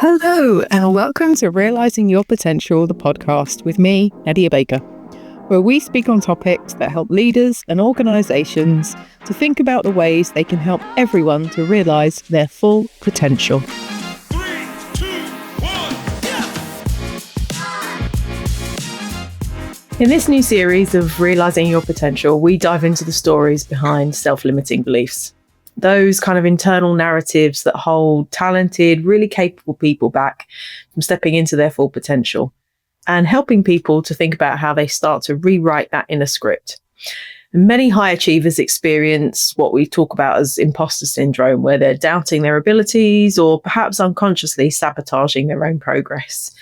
Hello, and welcome to Realising Your Potential, the podcast with me, Nadia Baker, where we speak on topics that help leaders and organisations to think about the ways they can help everyone to realise their full potential. 3, 2, 1, In this new series of Realising Your Potential, we dive into the stories behind self-limiting beliefs. Those kind of internal narratives that hold talented, really capable people back from stepping into their full potential and helping people to think about how they start to rewrite that inner script. And many high achievers experience what we talk about as imposter syndrome, where they're doubting their abilities or perhaps unconsciously sabotaging their own progress.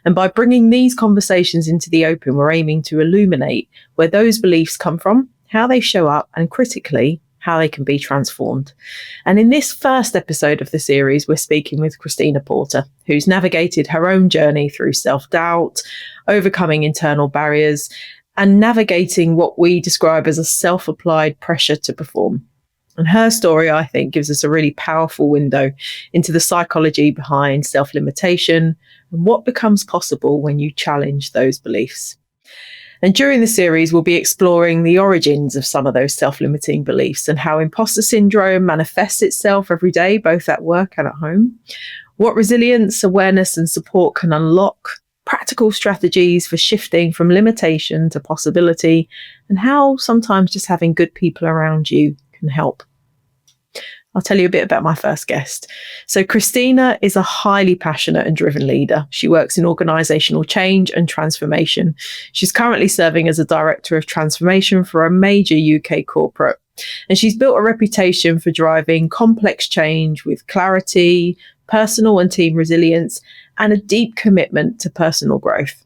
And by bringing these conversations into the open, we're aiming to illuminate where those beliefs come from, how they show up, and critically, how they can be transformed. And in this first episode of the series, we're speaking with Christina Porter, who's navigated her own journey through self-doubt, overcoming internal barriers, and navigating what we describe as a self-applied pressure to perform. And her story, I think, gives us a really powerful window into the psychology behind self-limitation and what becomes possible when you challenge those beliefs. And during the series, we'll be exploring the origins of some of those self-limiting beliefs and how imposter syndrome manifests itself every day, both at work and at home, what resilience, awareness, and support can unlock, practical strategies for shifting from limitation to possibility, and how sometimes just having good people around you can help. I'll tell you a bit about my first guest. So Christina is a highly passionate and driven leader. She works in organisational change and transformation. She's currently serving as a director of transformation for a major UK corporate. And she's built a reputation for driving complex change with clarity, personal and team resilience, and a deep commitment to personal growth.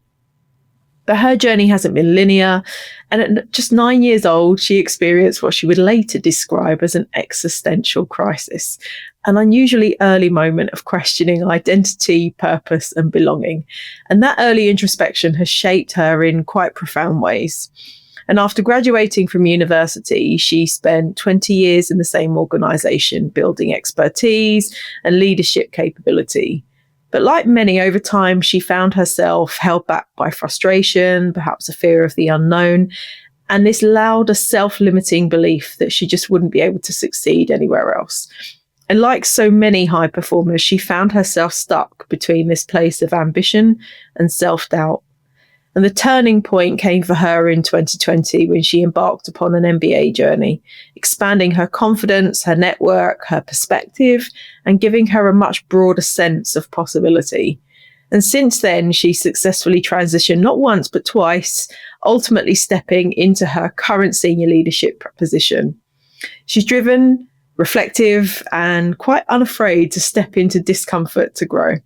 But her journey hasn't been linear, and at just 9 years old, she experienced what she would later describe as an existential crisis, an unusually early moment of questioning identity, purpose, and belonging. And that early introspection has shaped her in quite profound ways. And after graduating from university, she spent 20 years in the same organisation, building expertise and leadership capability. But like many, over time, she found herself held back by frustration, perhaps a fear of the unknown, and this loud a self-limiting belief that she just wouldn't be able to succeed anywhere else. And like so many high performers, she found herself stuck between this place of ambition and self-doubt. And the turning point came for her in 2020 when she embarked upon an MBA journey, expanding her confidence, her network, her perspective, and giving her a much broader sense of possibility. And since then, she successfully transitioned not once, but twice, ultimately stepping into her current senior leadership position. She's driven, reflective, and quite unafraid to step into discomfort to grow.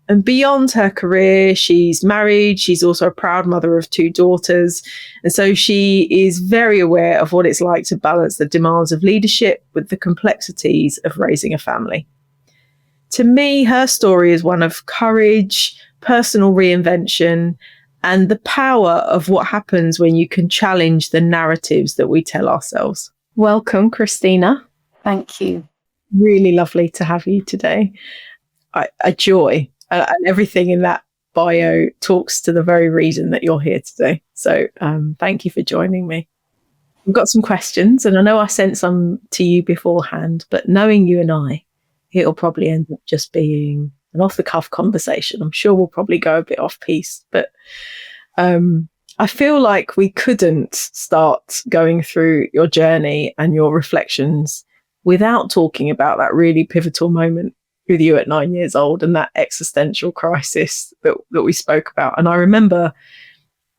And beyond her career, she's married. She's also a proud mother of 2 daughters. And so she is very aware of what it's like to balance the demands of leadership with the complexities of raising a family. To me, her story is one of courage, personal reinvention, and the power of what happens when you can challenge the narratives that we tell ourselves. Welcome, Christina. Thank you. Really lovely to have you today. A joy. And everything in that bio talks to the very reason that you're here today. So thank you for joining me. I've got some questions, and I know I sent some to you beforehand, but knowing you and I, it'll probably end up just being an off-the-cuff conversation. I'm sure we'll probably go a bit off-piece, but I feel like we couldn't start going through your journey and your reflections without talking about that really pivotal moment with you at 9 years old and that existential crisis that we spoke about. And I remember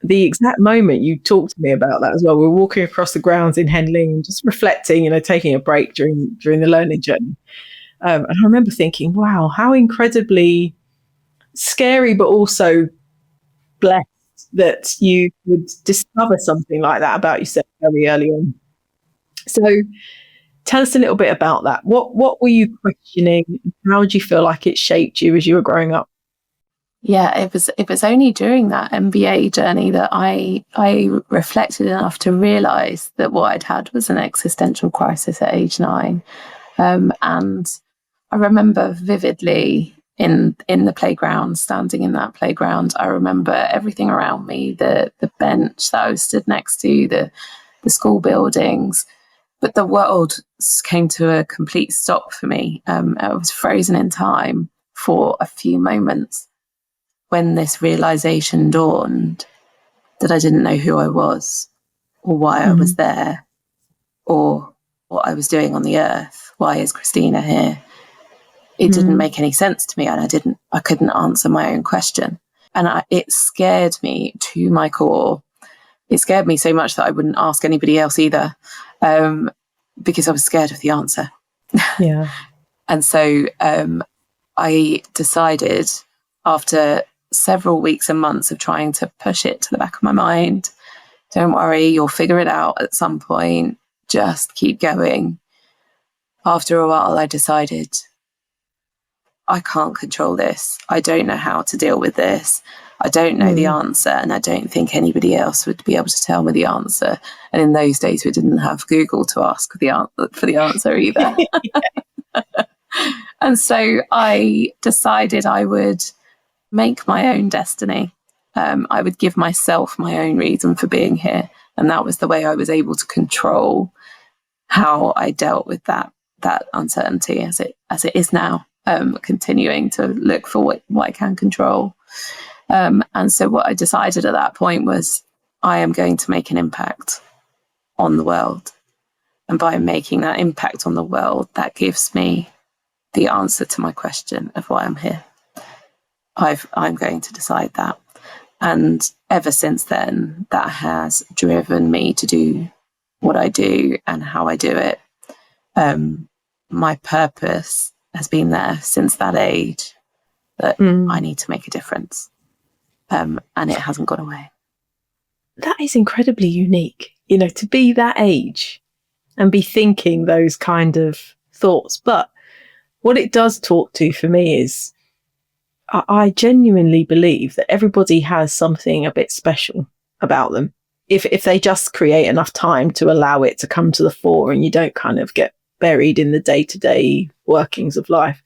the exact moment you talked to me about that as well. We were walking across the grounds in Henling, just reflecting, taking a break during the learning journey. And I remember thinking, wow, how incredibly scary, but also blessed that you could discover something like that about yourself very early on. So tell us a little bit about that. What were you questioning? How did you feel like it shaped you as you were growing up? Yeah, it was only during that MBA journey that I reflected enough to realise that what I'd had was an existential crisis at age 9. And I remember vividly in the playground, standing in that playground. I remember everything around me, the bench that I was stood next to, the school buildings. But the world came to a complete stop for me. I was frozen in time for a few moments when this realization dawned that I didn't know who I was or why I was there or what I was doing on the earth. Why is Christina here? It didn't make any sense to me, and I couldn't answer my own question. And it scared me to my core. It scared me so much that I wouldn't ask anybody else either, because I was scared of the answer. Yeah. And so I decided, after several weeks and months of trying to push it to the back of my mind, don't worry, you'll figure it out at some point. Just keep going. After a while, I decided, I can't control this. I don't know how to deal with this. I don't know the answer, and I don't think anybody else would be able to tell me the answer. And in those days, we didn't have Google to ask for the answer either. And so I decided I would make my own destiny. I would give myself my own reason for being here. And that was the way I was able to control how I dealt with that uncertainty as it is now. Continuing to look for what I can control. And so what I decided at that point was, I am going to make an impact on the world. And by making that impact on the world, that gives me the answer to my question of why I'm here. I'm going to decide that. And ever since then, that has driven me to do what I do and how I do it. My purpose has been there since that age, that I need to make a difference. And it hasn't gone away. That is incredibly unique, to be that age and be thinking those kind of thoughts. But what it does talk to for me is, I genuinely believe that everybody has something a bit special about them. If they just create enough time to allow it to come to the fore, and you don't kind of get buried in the day-to-day workings of life.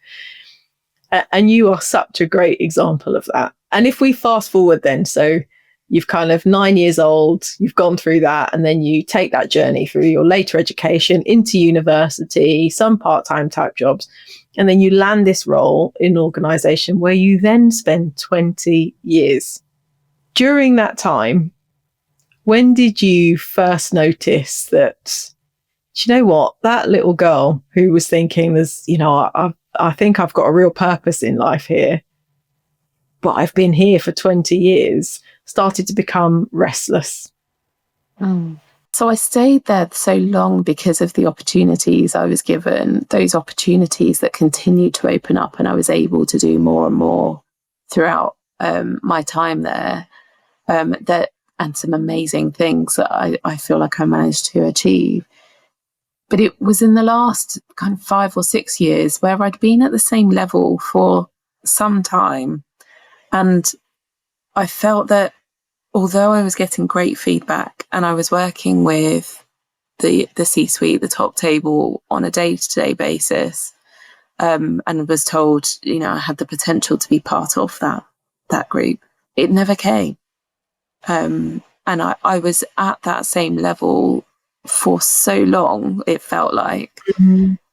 And you are such a great example of that. And if we fast forward then, so you've kind of 9 years old, you've gone through that, and then you take that journey through your later education into university, some part-time type jobs, and then you land this role in an organisation where you then spend 20 years. During that time, when did you first notice that, do you know what, that little girl who was thinking, I think I've got a real purpose in life here, but I've been here for 20 years, started to become restless? So I stayed there so long because of the opportunities I was given, those opportunities that continued to open up, and I was able to do more and more throughout my time there, and some amazing things that I feel like I managed to achieve. But it was in the last kind of 5 or 6 years where I'd been at the same level for some time. And I felt that although I was getting great feedback and I was working with the C-suite, the top table on a day-to-day basis, and was told, I had the potential to be part of that group, it never came. And I was at that same level for so long, it felt like,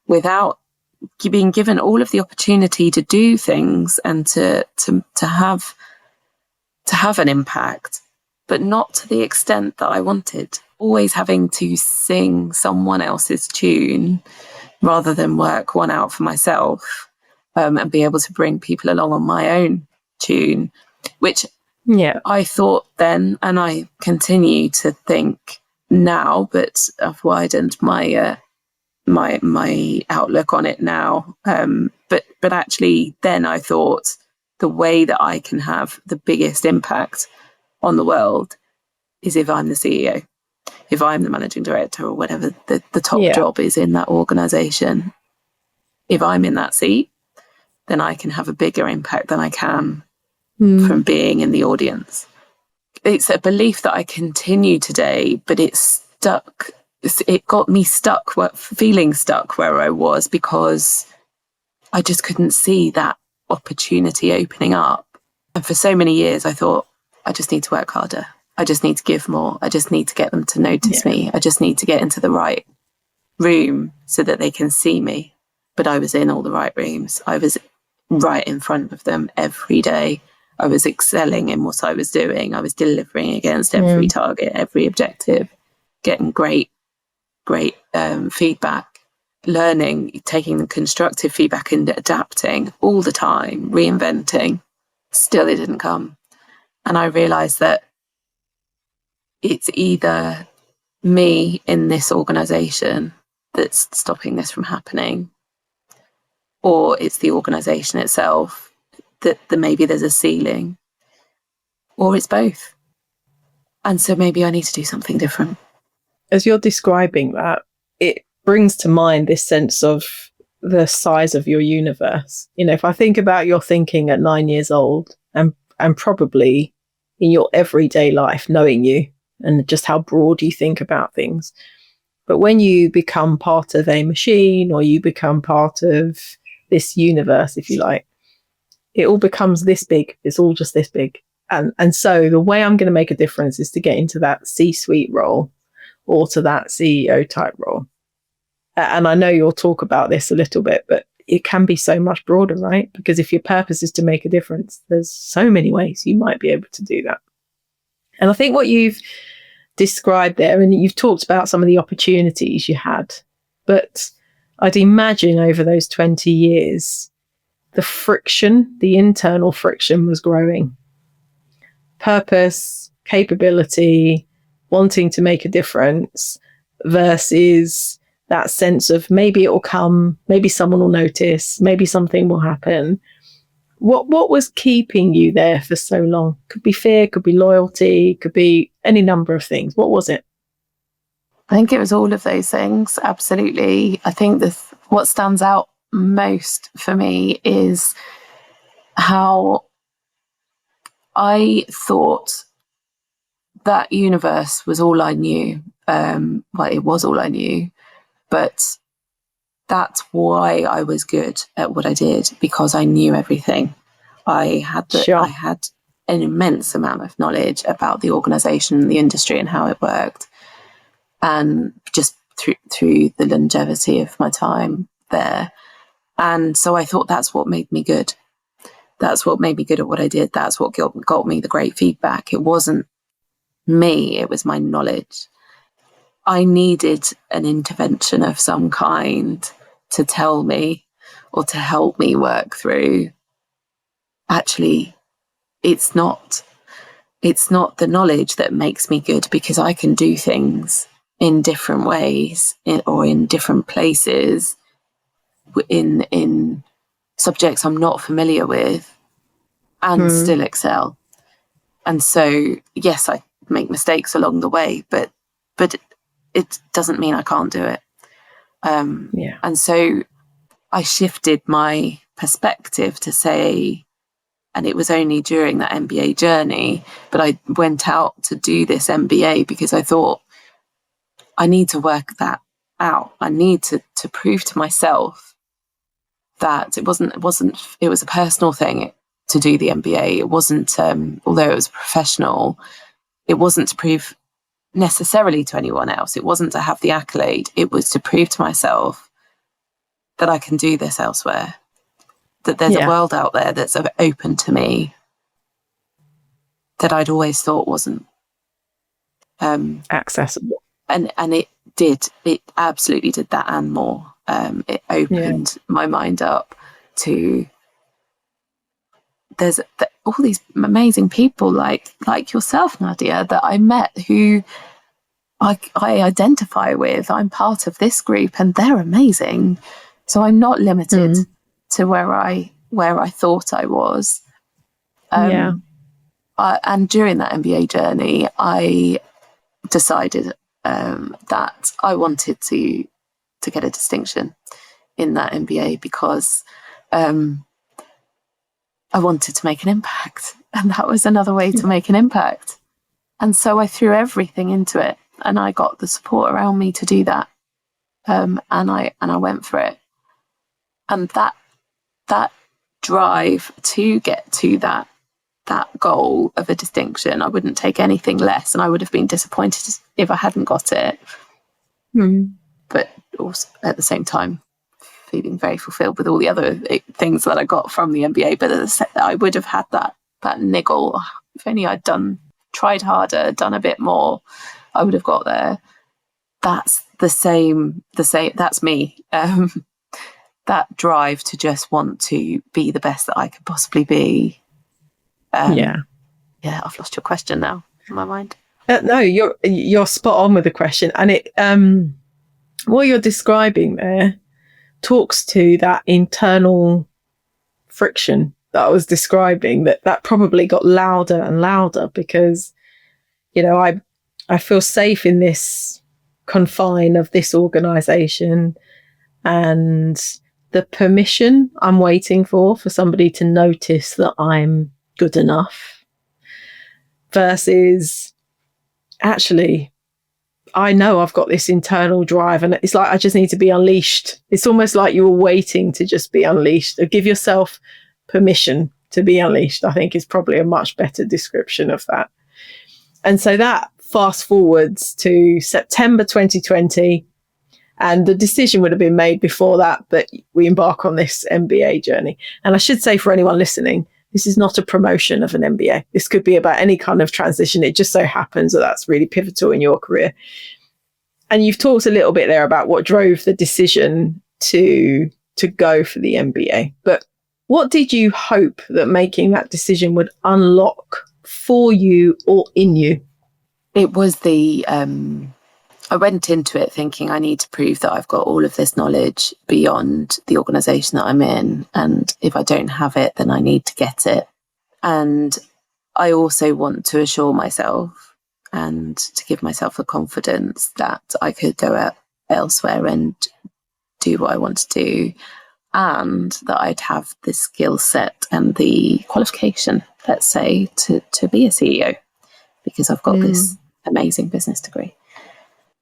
without being given all of the opportunity to do things and to have an impact, but not to the extent that I wanted. Always having to sing someone else's tune rather than work one out for myself, and be able to bring people along on my own tune, which I thought then, and I continue to think now, but I've widened my my outlook on it now. But actually, then I thought the way that I can have the biggest impact on the world is if I'm the CEO, if I'm the managing director, or whatever the top job is in that organization. If I'm in that seat, then I can have a bigger impact than I can from being in the audience. It's a belief that I continue today, but it got me stuck, feeling stuck where I was, because I just couldn't see that opportunity opening up. And for so many years, I thought, I just need to work harder. I just need to give more. I just need to get them to notice me. I just need to get into the right room so that they can see me. But I was in all the right rooms. I was right in front of them every day. I was excelling in what I was doing. I was delivering against every target, every objective, getting great feedback, learning, taking constructive feedback and adapting all the time, reinventing. Still, it didn't come. And I realized that it's either me in this organization that's stopping this from happening, or it's the organization itself that maybe there's a ceiling, or it's both. And so maybe I need to do something different. As you're describing that, it brings to mind this sense of the size of your universe. You know, if I think about your thinking at 9 years old and probably in your everyday life, knowing you and just how broad you think about things. But when you become part of a machine or you become part of this universe, if you like, it all becomes this big. It's all just this big. And so the way I'm going to make a difference is to get into that C-suite role or to that CEO type role. And I know you'll talk about this a little bit, but it can be so much broader, right? Because if your purpose is to make a difference, there's so many ways you might be able to do that. And I think what you've described there, and you've talked about some of the opportunities you had, but I'd imagine over those 20 years, the internal friction was growing. Purpose, capability, wanting to make a difference versus that sense of maybe it will come, maybe someone will notice, maybe something will happen. What was keeping you there for so long? Could be fear, could be loyalty, could be any number of things. What was it? I think it was all of those things. Absolutely. I think what stands out most for me is how I thought that universe was all I knew. It was all I knew, but that's why I was good at what I did, because I knew everything. I had an immense amount of knowledge about the organization, the industry, and how it worked. And just through the longevity of my time there. And so I thought that's what made me good. That's what made me good at what I did. That's what got me the great feedback. It wasn't me, it was my knowledge. I needed an intervention of some kind to tell me or to help me work through. Actually, it's not the knowledge that makes me good, because I can do things in different ways or in different places in subjects I'm not familiar with and still excel. And so, yes, I make mistakes along the way, but it doesn't mean I can't do it. And so I shifted my perspective to say, and it was only during that MBA journey, but I went out to do this MBA because I thought, I need to work that out. I need to prove to myself that it was a personal thing to do the MBA. It wasn't, although it was professional, it wasn't to prove necessarily to anyone else. It wasn't to have the accolade. It was to prove to myself that I can do this elsewhere, that there's a world out there that's open to me that I'd always thought wasn't accessible. And it absolutely did that and more. It opened my mind up to there's all these amazing people like yourself, Nadia, that I met who I identify with. I'm part of this group and they're amazing. So I'm not limited to where I thought I was. And during that MBA journey, I decided that I wanted to get a distinction in that MBA because I wanted to make an impact, and that was another way to make an impact. And so I threw everything into it, and I got the support around me to do that. And I went for it. And that drive to get to that goal of a distinction. I wouldn't take anything less, and I would have been disappointed if I hadn't got it. But also at the same time, feeling very fulfilled with all the other things that I got from the MBA. But I would have had that niggle. Oh, if only I'd tried harder, done a bit more, I would have got there. That's the same. That's me. That drive to just want to be the best that I could possibly be. Yeah, I've lost your question now in my mind. No, you're spot on with the question, and it what you're describing there talks to that internal friction that I was describing. That probably got louder and louder because, I feel safe in this confine of this organisation, and the permission I'm waiting for somebody to notice that I'm good enough versus actually I know I've got this internal drive and it's like I just need to be unleashed. It's almost like you were waiting to just be unleashed, or give yourself permission to be unleashed, I think is probably a much better description of that. And so that fast forwards to September 2020, and the decision would have been made before that, but we embark on this MBA journey. And I should say, for anyone listening, this is not a promotion of an MBA. This could be about any kind of transition. It just so happens that that's really pivotal in your career. And you've talked a little bit there about what drove the decision to go for the MBA. But what did you hope that making that decision would unlock for you or in you? It was I went into it thinking I need to prove that I've got all of this knowledge beyond the organisation that I'm in. And if I don't have it, then I need to get it. And I also want to assure myself and to give myself the confidence that I could go out elsewhere and do what I want to do, and that I'd have the skill set and the qualification, let's say, to be a CEO, because I've got this amazing business degree.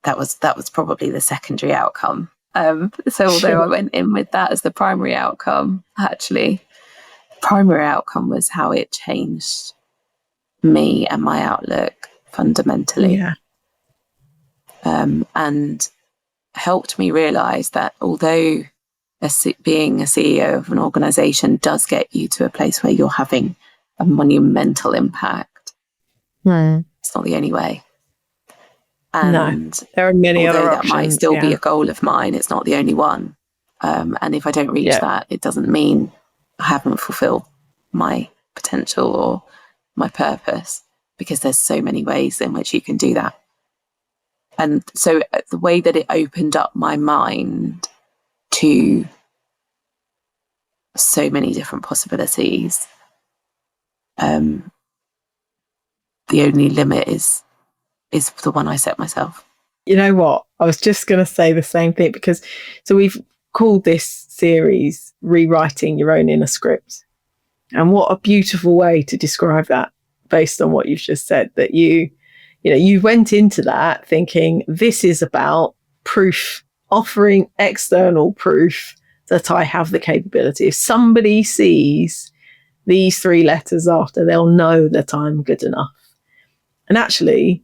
That was probably the secondary outcome. So although I went in with that as the primary outcome, actually, the primary outcome was how it changed me and my outlook fundamentally. Yeah. And helped me realise that although being a CEO of an organisation does get you to a place where you're having a monumental impact, it's not the only way. And no, there are many other options. That might still be a goal of mine, it's not the only one. And if I don't reach that, it doesn't mean I haven't fulfilled my potential or my purpose, because there's so many ways in which you can do that. And so the way that it opened up my mind to so many different possibilities, the only limit is the one I set myself. You know what? I was just going to say the same thing, because so we've called this series Rewriting Your Own Inner Script. And what a beautiful way to describe that based on what you've just said, that you went into that thinking this is about proof, offering external proof that I have the capability. If somebody sees these 3 letters after, they'll know that I'm good enough. And actually,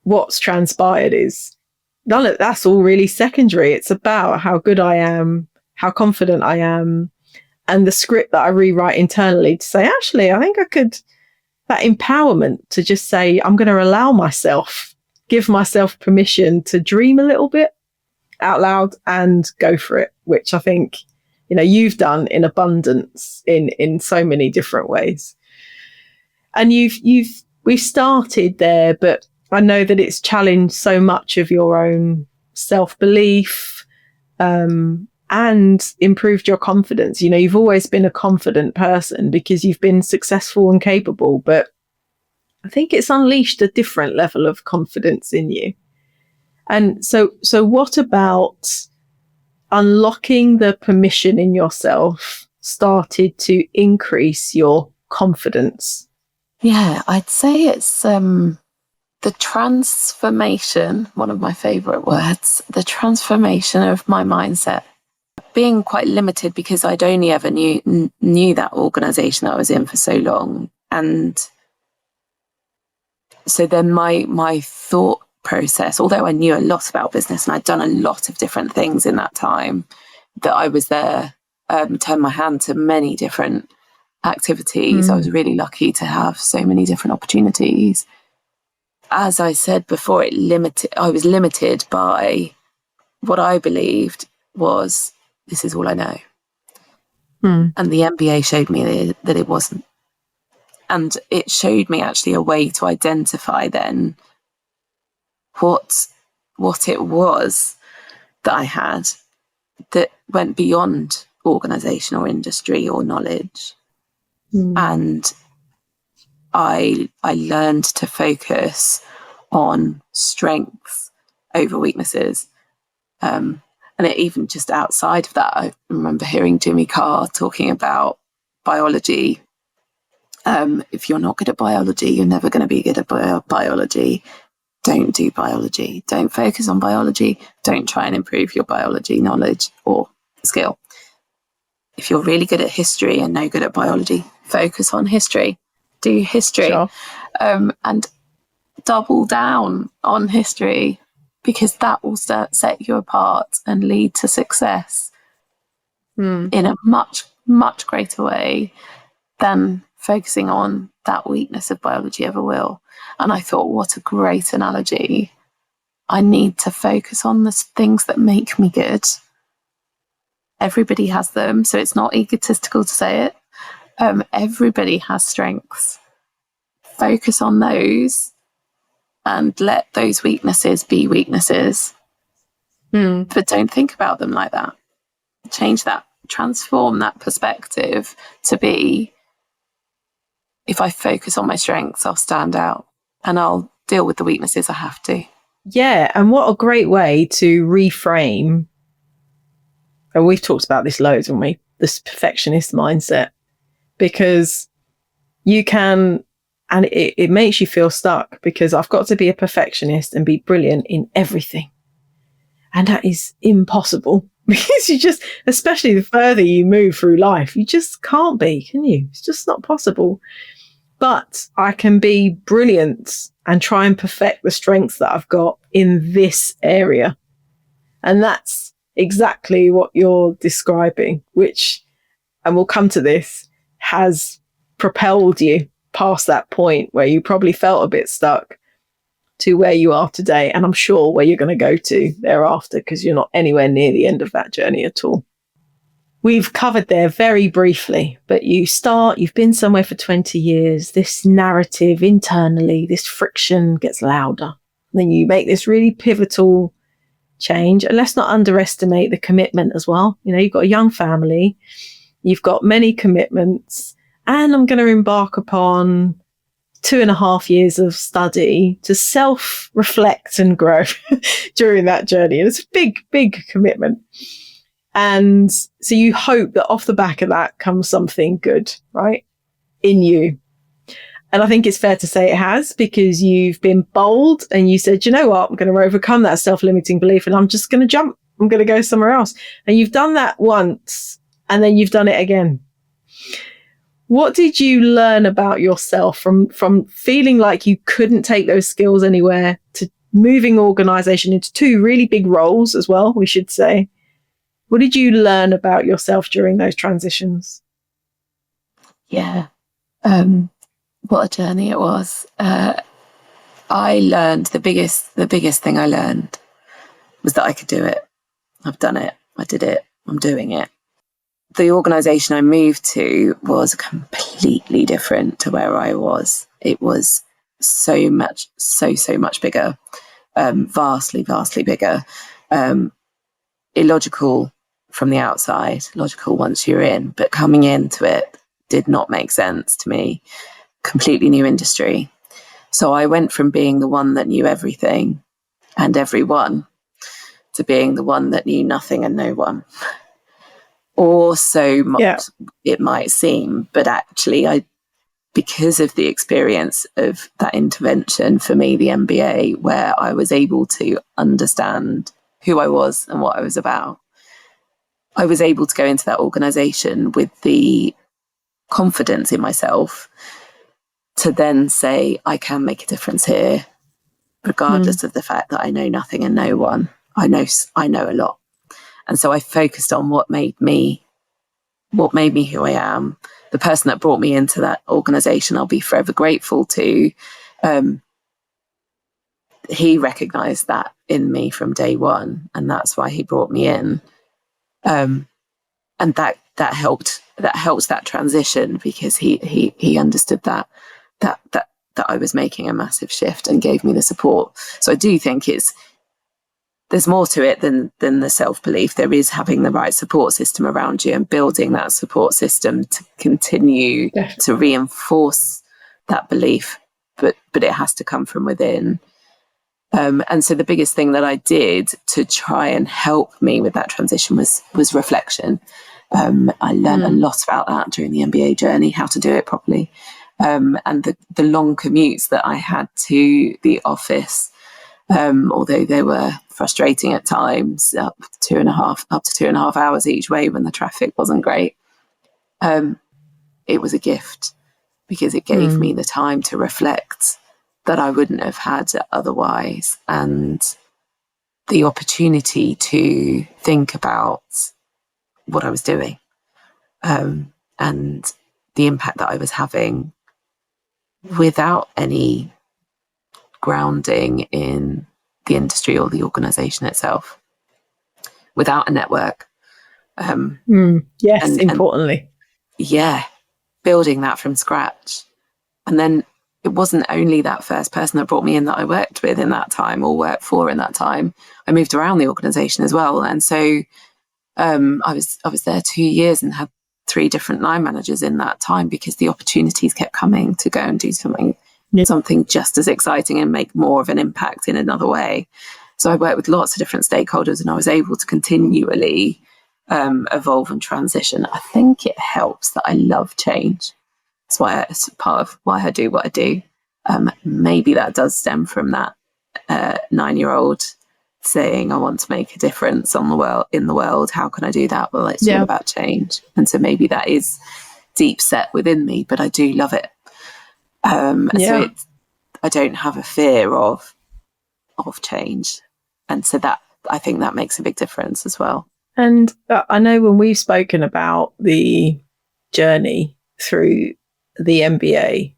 what's transpired is none of that's all really secondary. It's about how good I am, how confident I am, and the script that I rewrite internally to say, actually, I think I could, that empowerment to just say, I'm going to allow myself, give myself permission to dream a little bit out loud and go for it, which I think, you've done in abundance in so many different ways. And we've started there, but I know that it's challenged so much of your own self-belief and improved your confidence. You've always been a confident person because you've been successful and capable, but I think it's unleashed a different level of confidence in you. And so what about unlocking the permission in yourself started to increase your confidence? Yeah, I'd say it's the transformation, one of my favourite words, the transformation of my mindset. being quite limited because I'd only ever knew that organisation that I was in for so long. And so then my thought process, although I knew a lot about business and I'd done a lot of different things in that time that I was there, turned my hand to many different activities. I was really lucky to have so many different opportunities. As I said before, I was limited by what I believed was, this is all I know. And the MBA showed me that it wasn't. And it showed me actually a way to identify then what it was that I had that went beyond organisation or industry or knowledge. And I learned to focus on strengths over weaknesses. And it, even just outside of that, I remember hearing Jimmy Carr talking about biology. If you're not good at biology, you're never going to be good at biology. Don't do biology. Don't focus on biology. Don't try and improve your biology knowledge or skill. If you're really good at history and no good at biology, focus on history. Do history. Sure. And double down on history, because that will set you apart and lead to success in a much, much greater way than focusing on that weakness of biology ever will. And I thought, what a great analogy. I need to focus on the things that make me good. Everybody has them, so it's not egotistical to say it. Everybody has strengths. Focus on those and let those weaknesses be weaknesses. But don't think about them like that. Change that, transform that perspective to be, if I focus on my strengths, I'll stand out and I'll deal with the weaknesses I have to. Yeah, and what a great way to reframe. And we've talked about this loads, haven't we? This perfectionist mindset, because you can, and it makes you feel stuck, because I've got to be a perfectionist and be brilliant in everything. And that is impossible, because you just, especially the further you move through life, you just can't be, can you? It's just not possible. But I can be brilliant and try and perfect the strengths that I've got in this area. And that's exactly what you're describing, which, and we'll come to this, has propelled you past that point where you probably felt a bit stuck to where you are today. And I'm sure where you're going to go to thereafter, because you're not anywhere near the end of that journey at all. We've covered there very briefly, but you've been somewhere for 20 years. This narrative internally, this friction gets louder. Then you make this really pivotal change. And let's not underestimate the commitment as well. You know, you've got a young family, you've got many commitments, and I'm going to embark upon 2.5 years of study to self-reflect and grow during that journey. And it's a big, big commitment. And so you hope that off the back of that comes something good, right, in you. And I think it's fair to say it has, because you've been bold and you said, you know what, I'm going to overcome that self-limiting belief and I'm just going to jump. I'm going to go somewhere else. And you've done that once and then you've done it again. What did you learn about yourself from feeling like you couldn't take those skills anywhere to moving organization into 2 really big roles as well, we should say? What did you learn about yourself during those transitions? Yeah. What a journey it was. I learned the biggest thing I learned was that I could do it. I've done it. I did it. I'm doing it. The organisation I moved to was completely different to where I was. It was so much bigger, vastly bigger, illogical from the outside, logical once you're in, but coming into it did not make sense to me. Completely new industry. So I went from being the one that knew everything and everyone to being the one that knew nothing and no one. Or so much it might seem, but actually because of the experience of that intervention for me, the MBA, where I was able to understand who I was and what I was about, I was able to go into that organization with the confidence in myself to then say, I can make a difference here, regardless of the fact that I know nothing and no one. I know a lot. And so I focused on what made me who I am. The person that brought me into that organization, I'll be forever grateful to. He recognized that in me from day one, and that's why he brought me in. And that helped that transition, because he understood that I was making a massive shift and gave me the support. So I do think there's more to it than the self-belief. There is having the right support system around you and building that support system to continue to reinforce that belief, but it has to come from within. And so the biggest thing that I did to try and help me with that transition was reflection. I learned a lot about that during the MBA journey, how to do it properly. And the long commutes that I had to the office, although they were frustrating at times, up to 2.5 hours each way when the traffic wasn't great. It was a gift, because it gave me the time to reflect that I wouldn't have had otherwise, and the opportunity to think about what I was doing, and the impact that I was having without any grounding in the industry or the organization itself, without a network. Yes, importantly. Building that from scratch. And then it wasn't only that first person that brought me in that I worked with in that time or worked for in that time. I moved around the organization as well. And so I was there 2 years and had 3 different line managers in that time, because the opportunities kept coming to go and do something just as exciting and make more of an impact in another way. So I worked with lots of different stakeholders, and I was able to continually evolve and transition. I think it helps that I love change. It's part of why I do what I do. Maybe that does stem from that 9-year-old saying, I want to make a difference in the world. How can I do that? Well, it's all about change. And so maybe that is deep set within me, but I do love it. So I don't have a fear of change. And so that, I think that makes a big difference as well. And I know when we've spoken about the journey through the MBA,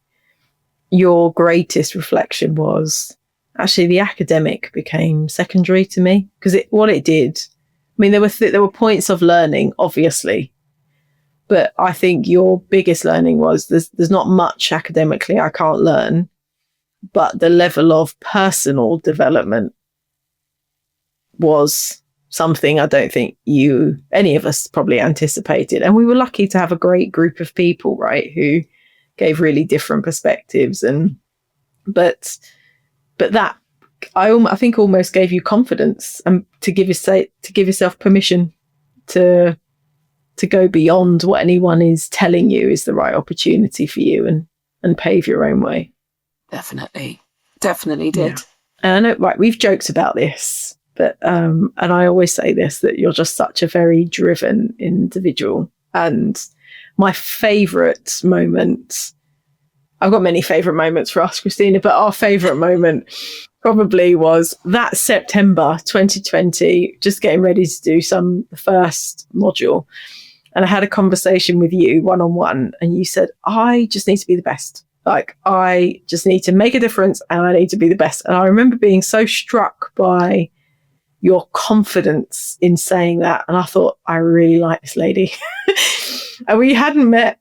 your greatest reflection was actually the academic became secondary to me, because what it did, I mean, there were points of learning, obviously, but I think your biggest learning was there's not much academically I can't learn, but the level of personal development was something I don't think any of us probably anticipated. And we were lucky to have a great group of people, right, who gave really different perspectives. But that I think almost gave you confidence, and to give yourself permission to go beyond what anyone is telling you is the right opportunity for you, and pave your own way. Definitely did. Yeah. And I know, right, we've joked about this, but and I always say this, that you're just such a very driven individual. And my favourite moment, I've got many favourite moments for us, Christina, but our favourite moment probably was that September 2020, just getting ready to do the first module. And I had a conversation with you one-on-one, and you said, I just need to be the best. Like, I just need to make a difference, and I need to be the best. And I remember being so struck by your confidence in saying that. And I thought, I really like this lady. And we hadn't met,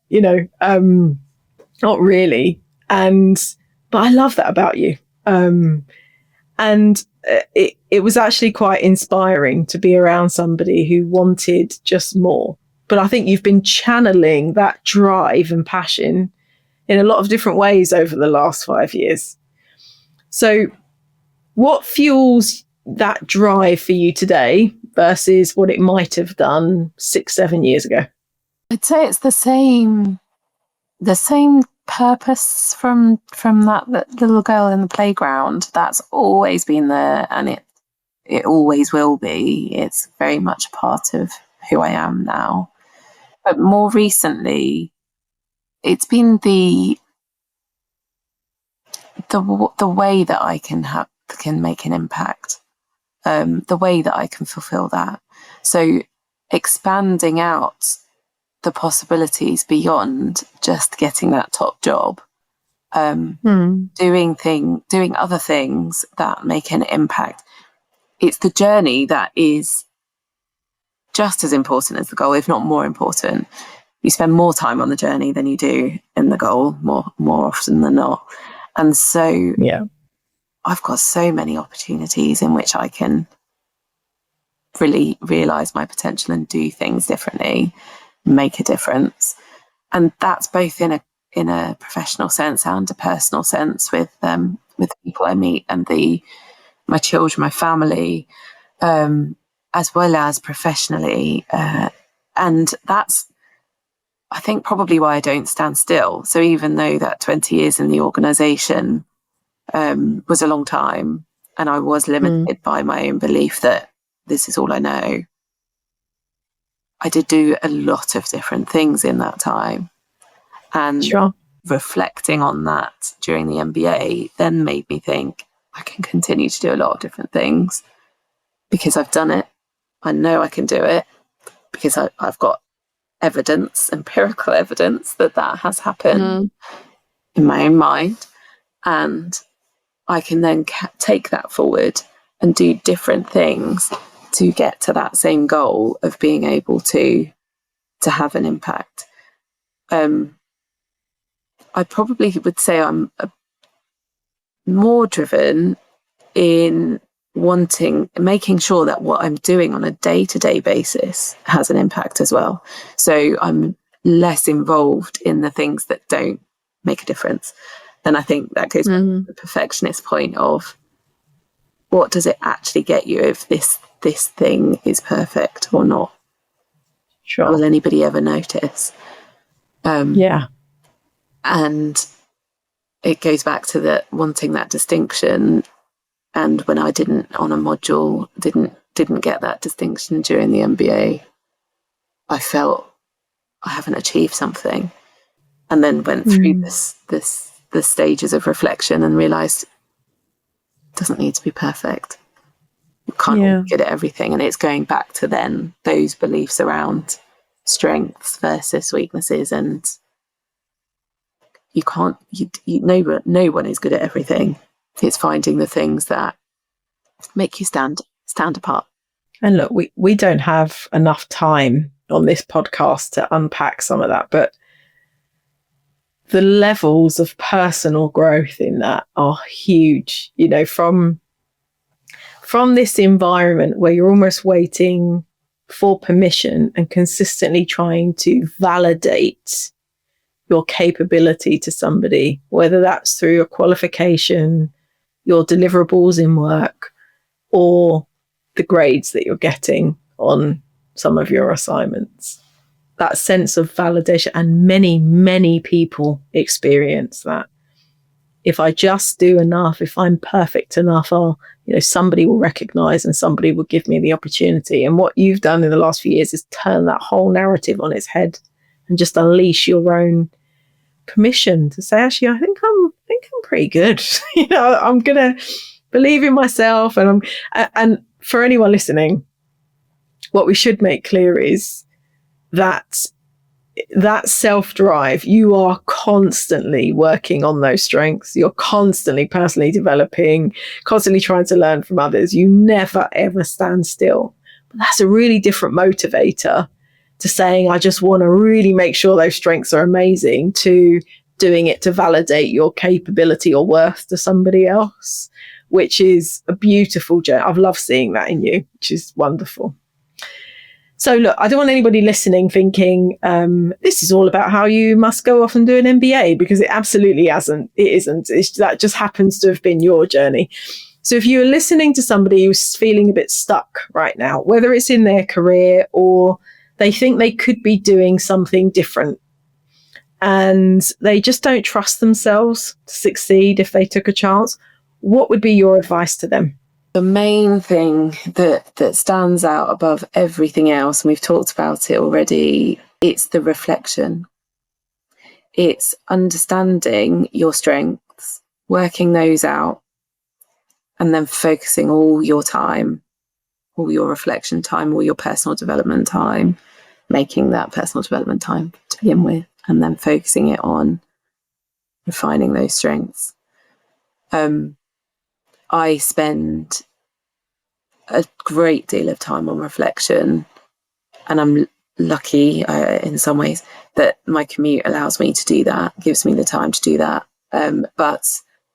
not really. But I love that about you. And it was actually quite inspiring to be around somebody who wanted just more. But I think you've been channeling that drive and passion in a lot of different ways over the last 5 years. So what fuels that drive for you today versus what it might have done 6-7 years ago? I'd say it's the same purpose from that little girl in the playground. That's always been there, and it always will be. It's very much a part of who I am now. But more recently, it's been the way that I can make an impact, the way that I can fulfill that. So expanding out the possibilities beyond just getting that top job, doing other things that make an impact. It's the journey that is just as important as the goal, if not more important. You spend more time on the journey than you do in the goal, more often than not. And so I've got so many opportunities in which I can really realise my potential and do things differently, make a difference. And that's both in a professional sense and a personal sense with people I meet and my children, my family, as well as professionally. And that's, I think, probably why I don't stand still. So even though that 20 years in the organisation was a long time, and I was limited by my own belief that this is all I know, I did do a lot of different things in that time. And reflecting on that during the MBA then made me think I can continue to do a lot of different things because I've done it. I know I can do it because I've got evidence, empirical evidence that has happened in my own mind. And I can then take that forward and do different things to get to that same goal of being able to have an impact. I probably would say I'm more driven in making sure that what I'm doing on a day-to-day basis has an impact as well. So I'm less involved in the things that don't make a difference. And I think that goes back to the perfectionist point of what does it actually get you if this thing is perfect or not? Sure. Will anybody ever notice? And it goes back to wanting that distinction. And when I didn't on a module, didn't get that distinction during the MBA, I felt I haven't achieved something. And then went through the stages of reflection and realised it doesn't need to be perfect. You can't all be good at everything. And it's going back to then those beliefs around strengths versus weaknesses, and you can't. No one is good at everything. It's finding the things that make you stand apart. And look, we don't have enough time on this podcast to unpack some of that, but the levels of personal growth in that are huge. You know, from this environment where you're almost waiting for permission and consistently trying to validate your capability to somebody, whether that's through your qualification, your deliverables in work, or the grades that you're getting on some of your assignments. That sense of validation, and many, many people experience that. If I just do enough, if I'm perfect enough, somebody will recognize and somebody will give me the opportunity. And what you've done in the last few years is turn that whole narrative on its head and just unleash your own permission to say, actually, I think I'm pretty good. I'm gonna believe in myself. And for anyone listening, what we should make clear is that self-drive, you are constantly working on those strengths. You're constantly personally developing, constantly trying to learn from others. You never, ever stand still. But that's a really different motivator to saying, I just want to really make sure those strengths are amazing, to doing it to validate your capability or worth to somebody else, which is a beautiful journey. I've loved seeing that in you, which is wonderful. So look, I don't want anybody listening thinking this is all about how you must go off and do an MBA, because it absolutely isn't. It isn't. That just happens to have been your journey. So if you're listening to somebody who's feeling a bit stuck right now, whether it's in their career or they think they could be doing something different and they just don't trust themselves to succeed if they took a chance, what would be your advice to them? The main thing that stands out above everything else, and we've talked about it already, it's the reflection. It's understanding your strengths, working those out, and then focusing all your time, all your reflection time, all your personal development time, making that personal development time to begin with, and then focusing it on refining those strengths. I spend a great deal of time on reflection, and I'm lucky in some ways that my commute allows me to do that, gives me the time to do that. But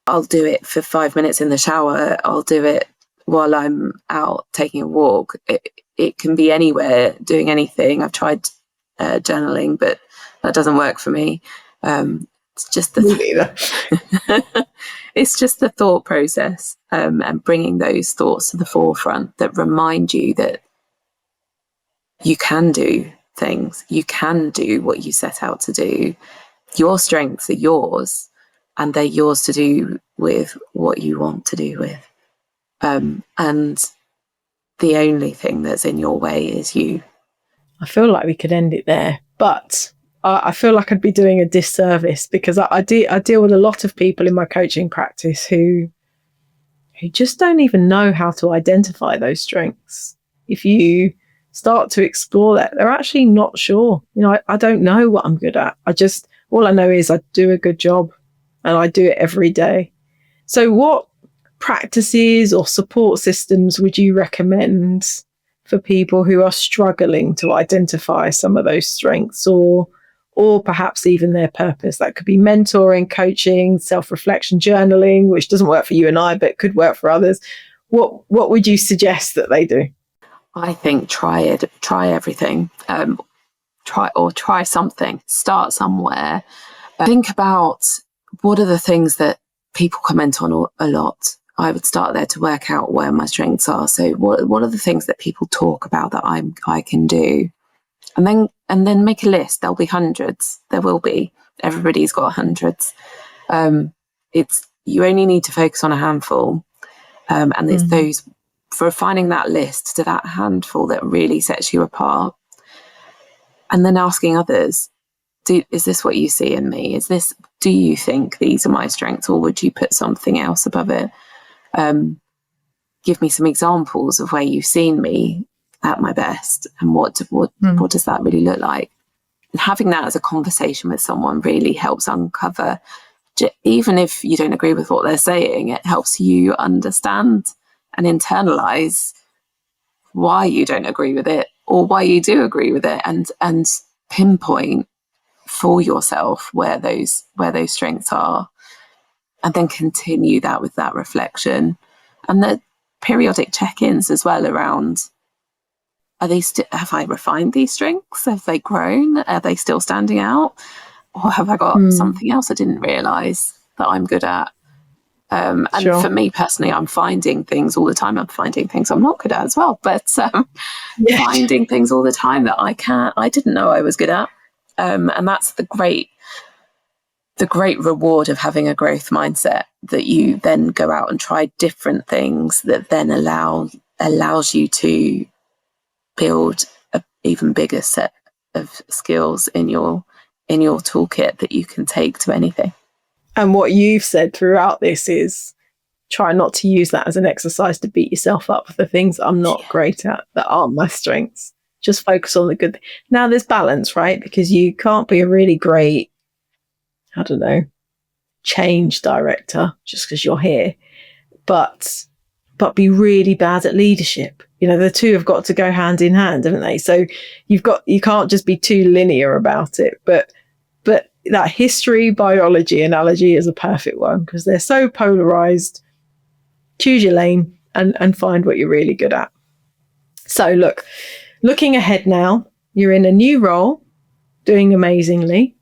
I'll do it for 5 minutes in the shower. I'll do it while I'm out taking a walk. It can be anywhere, doing anything. I've tried journaling, but that doesn't work for me. It's just it's just the thought process, and bringing those thoughts to the forefront that remind you that you can do things, you can do what you set out to do. Your strengths are yours, and they're yours to do with what you want to do with. And the only thing that's in your way is you. I feel like we could end it there, but I feel like I'd be doing a disservice, because I deal with a lot of people in my coaching practice who just don't even know how to identify those strengths. If you start to explore that, they're actually not sure. I don't know what I'm good at. All I know is I do a good job, and I do it every day. So what practices or support systems would you recommend for people who are struggling to identify some of those strengths, or perhaps even their purpose? That could be mentoring, coaching, self-reflection, journaling, which doesn't work for you and I, but could work for others. What would you suggest that they do? I think try everything. Try something. Start somewhere. Think about what are the things that people comment on a lot. I would start there to work out where my strengths are. So what are the things that people talk about that I can do? And then make a list. There'll be hundreds. There will be. Everybody's got hundreds. You only need to focus on a handful. And it's those, for refining that list to that handful that really sets you apart. And then asking others, is this what you see in me? Do you think these are my strengths, or would you put something else above it? Give me some examples of where you've seen me at my best, and what does that really look like? And having that as a conversation with someone really helps uncover, even if you don't agree with what they're saying, it helps you understand and internalize why you don't agree with it, or why you do agree with it, and pinpoint for yourself where those strengths are, and then continue that with that reflection and the periodic check-ins as well around, have I refined these strengths? Have they grown? Are they still standing out? Or have I got something else I didn't realise that I'm good at? And Sure. For me personally, I'm finding things all the time. I'm finding things I'm not good at as well, but finding things all the time that I didn't know I was good at. And that's the great reward of having a growth mindset, that you then go out and try different things that then allows you to build an even bigger set of skills in your toolkit that you can take to anything. And what you've said throughout this is try not to use that as an exercise to beat yourself up for the things I'm not great at, that aren't my strengths. Just focus on the good. Now there's balance, right? Because you can't be a really great, I don't know, change director just because you're here, but be really bad at leadership. The two have got to go hand in hand, haven't they? So you can't just be too linear about it. But that history biology analogy is a perfect one, because they're so polarized. Choose your lane and find what you're really good at. So looking ahead now, you're in a new role, doing amazingly.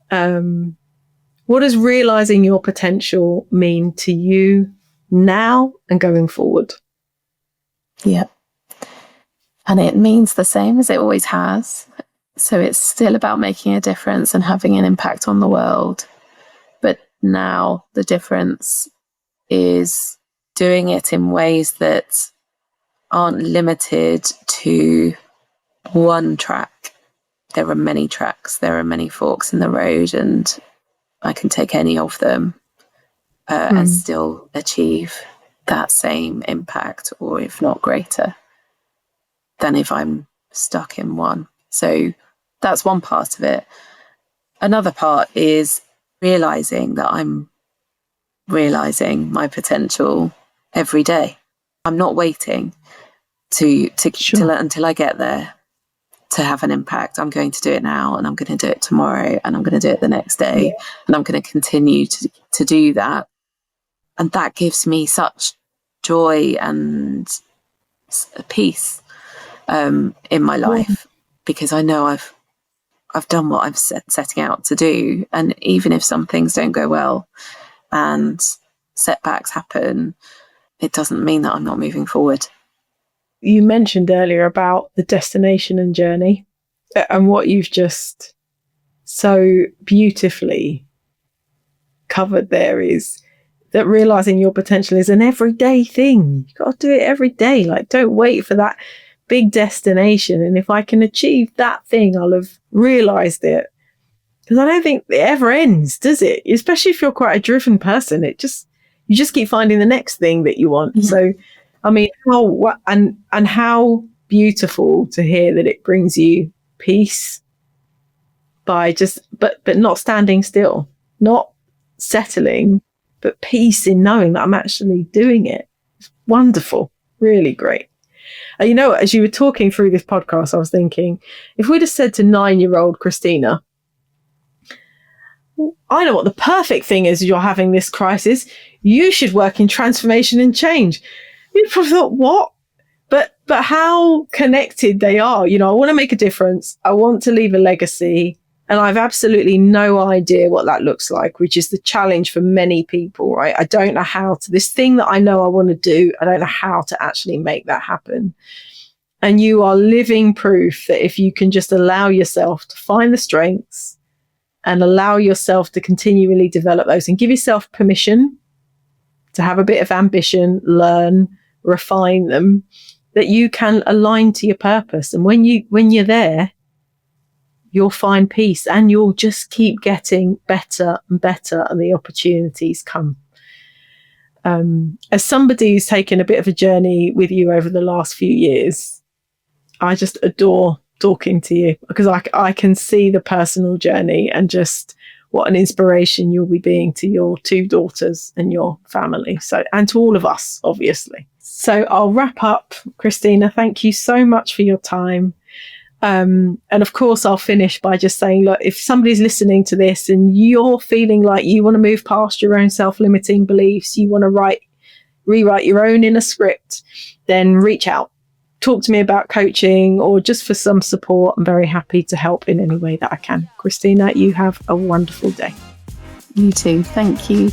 What does realizing your potential mean to you now and going forward? Yeah. And it means the same as it always has. So it's still about making a difference and having an impact on the world. But now the difference is doing it in ways that aren't limited to one track. There are many tracks, there are many forks in the road, and I can take any of them and still achieve that same impact, or if not greater, than if I'm stuck in one. So that's one part of it. Another part is realizing that I'm realizing my potential every day. I'm not waiting until I get there to have an impact. I'm going to do it now, and I'm going to do it tomorrow, and I'm going to do it the next day, and I'm going to continue to do that. And that gives me such joy and peace in my life, because I know I've done what I've setting out to do. And even if some things don't go well and setbacks happen, it doesn't mean that I'm not moving forward. You mentioned earlier about the destination and journey, and what you've just so beautifully covered there is that realizing your potential is an everyday thing. You've got to do it every day. Like, don't wait for that big destination. And if I can achieve that thing, I'll have realized it. Because I don't think it ever ends, does it? Especially if you're quite a driven person, you just keep finding the next thing that you want. Mm-hmm. So, I mean, how beautiful to hear that it brings you peace by but not standing still, not settling, but peace in knowing that I'm actually doing it. It's wonderful, really great. And as you were talking through this podcast, I was thinking, if we'd have said to 9-year-old Christina, I know what the perfect thing is, you're having this crisis, you should work in transformation and change. You'd probably thought, what? But how connected they are. I want to make a difference. I want to leave a legacy. And I've absolutely no idea what that looks like, which is the challenge for many people, right? I don't know how to, this thing that I know I want to do, I don't know how to actually make that happen. And you are living proof that if you can just allow yourself to find the strengths and allow yourself to continually develop those and give yourself permission to have a bit of ambition, learn, refine them, that you can align to your purpose. And when you're there, you'll find peace, and you'll just keep getting better and better, and the opportunities come. As somebody who's taken a bit of a journey with you over the last few years, I just adore talking to you, because I can see the personal journey and just what an inspiration you'll be being to your 2 daughters and your family. So, and to all of us, obviously. So I'll wrap up, Christina. Thank you so much for your time. And of course, I'll finish by just saying, look, if somebody's listening to this and you're feeling like you want to move past your own self-limiting beliefs, you want to rewrite your own inner script, then reach out. Talk to me about coaching or just for some support. I'm very happy to help in any way that I can. Christina, you have a wonderful day. You too. Thank you.